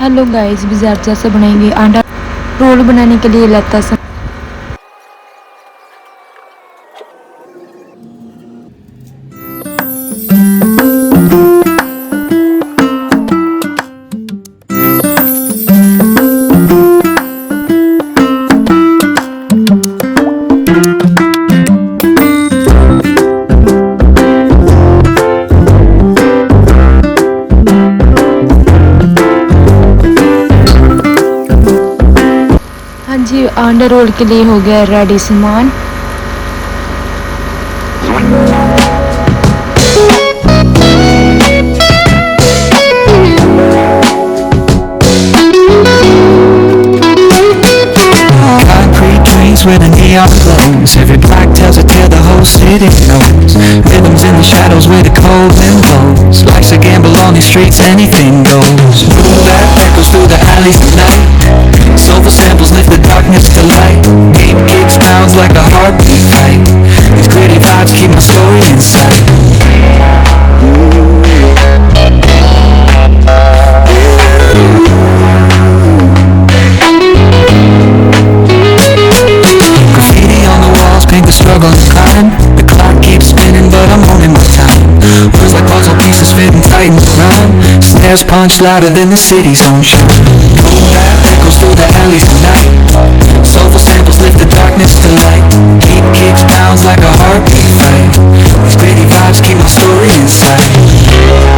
Hello guys, बाजार जैसे बनाएंगे अंडा रोल। बनाने के लिए लगता है जी। अंडा रोल के लिए हो गया रेडी सामान। Where the neon glows, every black tells a tale the whole city knows. Rhythms in the shadows where the cold wind blows. Life's a gamble on these streets, anything goes. Boom bap echoes through the alleys at night. Soulful samples lift the darkness to light. Beat kicks pounds like a heartbeat fight. These gritty vibes keep my story inside. The struggle and climb. The clock keeps spinning but I'm owning my time. Words like puzzle pieces fitting tight into rhyme. Snares punch louder than the city's own shine. Boom bap echoes through the alleys tonight. Soulful samples lift the darkness to light. Beat kicks pounds like a heartbeat fight. These gritty vibes keep my story inside.